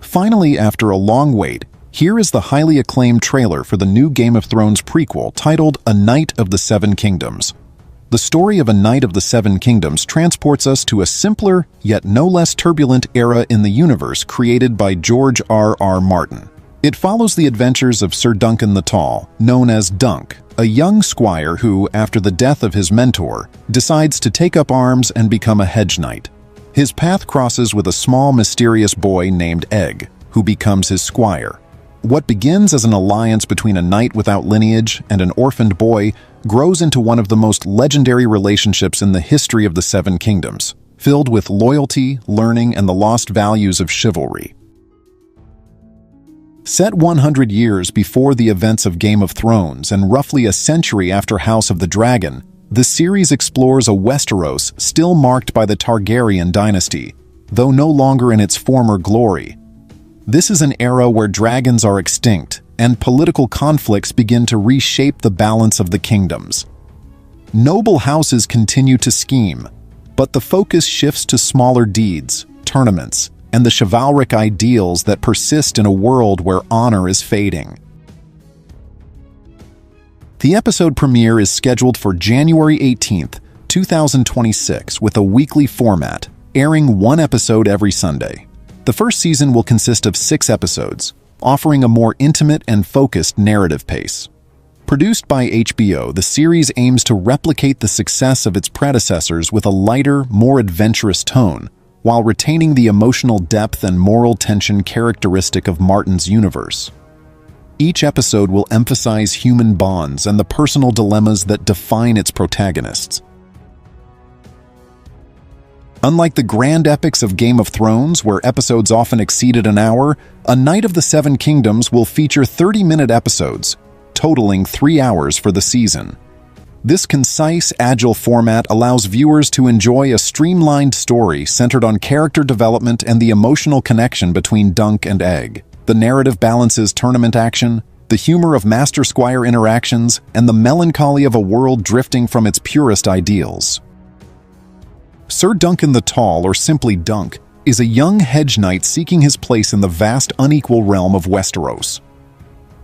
Finally, after a long wait, here is the highly acclaimed trailer for the new Game of Thrones prequel titled A Knight of the Seven Kingdoms. The story of A Knight of the Seven Kingdoms transports us to a simpler, yet no less turbulent era in the universe created by George R.R. Martin. It follows the adventures of Sir Duncan the Tall, known as Dunk, a young squire who, after the death of his mentor, decides to take up arms and become a hedge knight. His path crosses with a small, mysterious boy named Egg, who becomes his squire. What begins as an alliance between a knight without lineage and an orphaned boy grows into one of the most legendary relationships in the history of the Seven Kingdoms, filled with loyalty, learning, and the lost values of chivalry. Set 100 years before the events of Game of Thrones and roughly a century after House of the Dragon, the series explores a Westeros still marked by the Targaryen dynasty, though no longer in its former glory. This is an era where dragons are extinct and political conflicts begin to reshape the balance of the kingdoms. Noble houses continue to scheme, but the focus shifts to smaller deeds, tournaments, and the chivalric ideals that persist in a world where honor is fading. The episode premiere is scheduled for January 18th, 2026, with a weekly format, airing one episode every Sunday. The first season will consist of 6 episodes, offering a more intimate and focused narrative pace. Produced by HBO, the series aims to replicate the success of its predecessors with a lighter, more adventurous tone, while retaining the emotional depth and moral tension characteristic of Martin's universe. Each episode will emphasize human bonds and the personal dilemmas that define its protagonists. Unlike the grand epics of Game of Thrones, where episodes often exceeded an hour, A Knight of the Seven Kingdoms will feature 30-minute episodes, totaling 3 hours for the season. This concise, agile format allows viewers to enjoy a streamlined story centered on character development and the emotional connection between Dunk and Egg. The narrative balances tournament action, the humor of master-squire interactions, and the melancholy of a world drifting from its purest ideals. Sir Duncan the Tall, or simply Dunk, is a young hedge knight seeking his place in the vast, unequal realm of Westeros.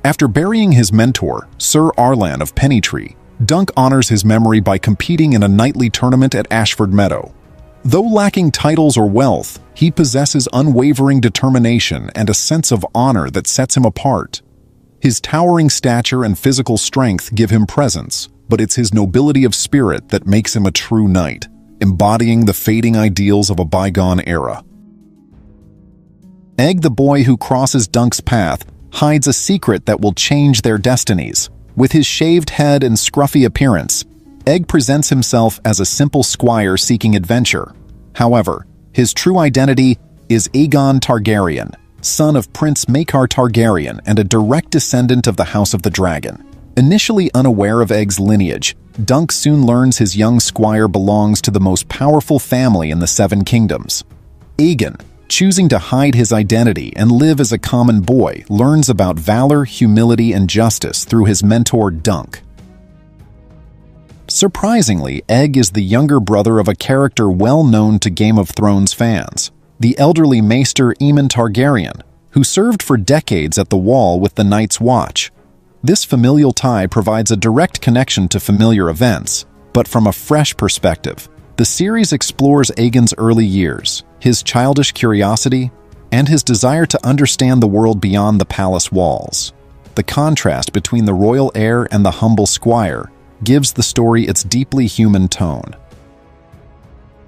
After burying his mentor, Sir Arlan of Pennytree, Dunk honors his memory by competing in a knightly tournament at Ashford Meadow. Though lacking titles or wealth, he possesses unwavering determination and a sense of honor that sets him apart. His towering stature and physical strength give him presence, but it's his nobility of spirit that makes him a true knight, embodying the fading ideals of a bygone era. Egg, the boy who crosses Dunk's path, hides a secret that will change their destinies. With his shaved head and scruffy appearance, Egg presents himself as a simple squire seeking adventure. However, his true identity is Aegon Targaryen, son of Prince Maekar Targaryen and a direct descendant of the House of the Dragon. Initially unaware of Egg's lineage, Dunk soon learns his young squire belongs to the most powerful family in the Seven Kingdoms. Aegon, choosing to hide his identity and live as a common boy, learns about valor, humility, and justice through his mentor Dunk. Surprisingly, Egg is the younger brother of a character well known to Game of Thrones fans, the elderly Maester Aemon Targaryen, who served for decades at the Wall with the Night's Watch. This familial tie provides a direct connection to familiar events, but from a fresh perspective. The series explores Aegon's early years, his childish curiosity, and his desire to understand the world beyond the palace walls. The contrast between the royal heir and the humble squire gives the story its deeply human tone.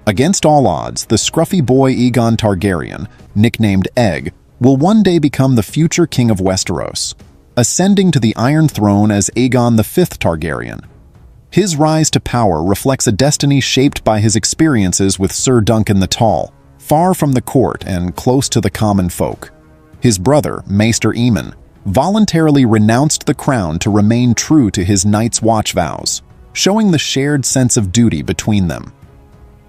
Against all odds, the scruffy boy Aegon Targaryen, nicknamed Egg, will one day become the future king of Westeros, ascending to the Iron Throne as Aegon V Targaryen. His rise to power reflects a destiny shaped by his experiences with Sir Duncan the Tall, far from the court and close to the common folk. His brother, Maester Aemon, voluntarily renounced the crown to remain true to his Night's Watch vows, showing the shared sense of duty between them.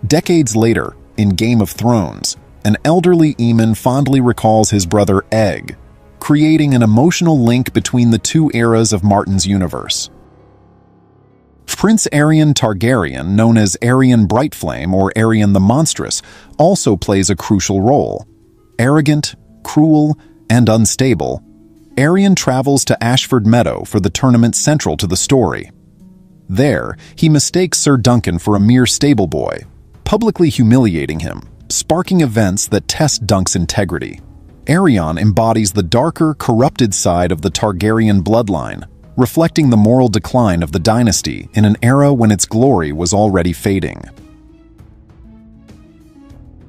Decades later, in Game of Thrones, an elderly Aemon fondly recalls his brother Egg, creating an emotional link between the two eras of Martin's universe. Prince Aerion Targaryen, known as Aerion Brightflame or Aerion the Monstrous, also plays a crucial role. Arrogant, cruel and unstable, Aerion travels to Ashford Meadow for the tournament central to the story. There, he mistakes Sir Duncan for a mere stable boy, publicly humiliating him, sparking events that test Dunk's integrity. Aerion embodies the darker, corrupted side of the Targaryen bloodline, reflecting the moral decline of the dynasty in an era when its glory was already fading.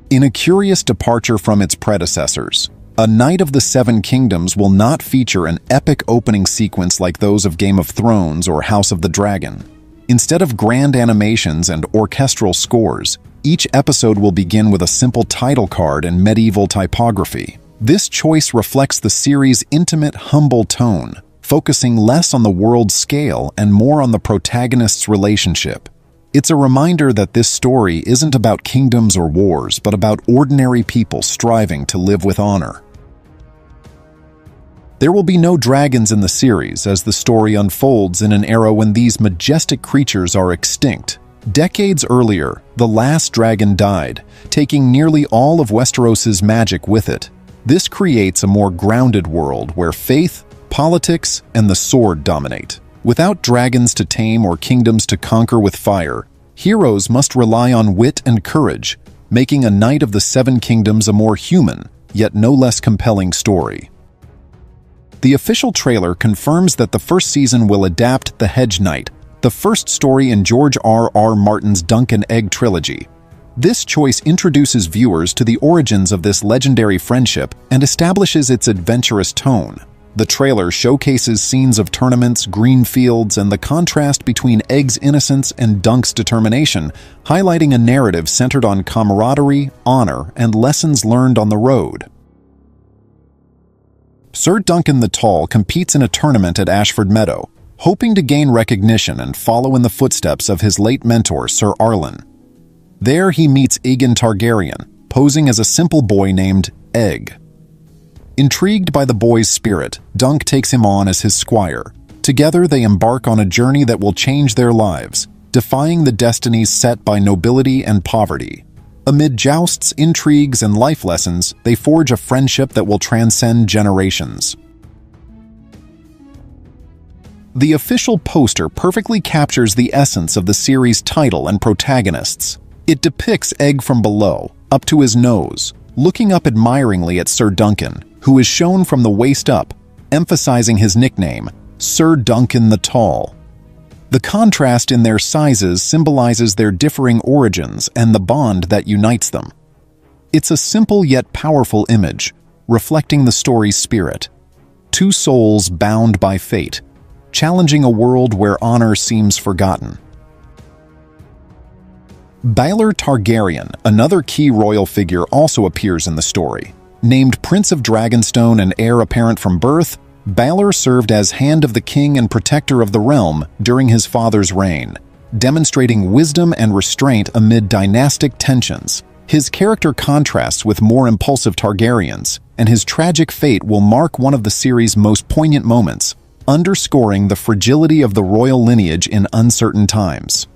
In a curious departure from its predecessors, A Knight of the Seven Kingdoms will not feature an epic opening sequence like those of Game of Thrones or House of the Dragon. Instead of grand animations and orchestral scores, each episode will begin with a simple title card and medieval typography. This choice reflects the series' intimate, humble tone, focusing less on the world's scale and more on the protagonist's relationship. It's a reminder that this story isn't about kingdoms or wars, but about ordinary people striving to live with honor. There will be no dragons in the series as the story unfolds in an era when these majestic creatures are extinct. Decades earlier, the last dragon died, taking nearly all of Westeros' magic with it. This creates a more grounded world where faith, politics, and the sword dominate. Without dragons to tame or kingdoms to conquer with fire, heroes must rely on wit and courage, making A Knight of the Seven Kingdoms a more human, yet no less compelling story. The official trailer confirms that the first season will adapt The Hedge Knight, the first story in George R.R. Martin's Dunk and Egg trilogy. This choice introduces viewers to the origins of this legendary friendship and establishes its adventurous tone. The trailer showcases scenes of tournaments, green fields, and the contrast between Egg's innocence and Dunk's determination, highlighting a narrative centered on camaraderie, honor, and lessons learned on the road. Sir Duncan the Tall competes in a tournament at Ashford Meadow, hoping to gain recognition and follow in the footsteps of his late mentor, Sir Arlen. There he meets Aegon Targaryen, posing as a simple boy named Egg. Intrigued by the boy's spirit, Dunk takes him on as his squire. Together they embark on a journey that will change their lives, defying the destinies set by nobility and poverty. Amid jousts, intrigues, and life lessons, they forge a friendship that will transcend generations. The official poster perfectly captures the essence of the series' title and protagonists. It depicts Egg from below, up to his nose, looking up admiringly at Sir Duncan, who is shown from the waist up, emphasizing his nickname, Sir Duncan the Tall. The contrast in their sizes symbolizes their differing origins and the bond that unites them. It's a simple yet powerful image, reflecting the story's spirit. Two souls bound by fate, challenging a world where honor seems forgotten. Baelor Targaryen, another key royal figure, also appears in the story. Named Prince of Dragonstone and heir apparent from birth, Baelor served as Hand of the King and Protector of the Realm during his father's reign, demonstrating wisdom and restraint amid dynastic tensions. His character contrasts with more impulsive Targaryens, and his tragic fate will mark one of the series' most poignant moments, underscoring the fragility of the royal lineage in uncertain times.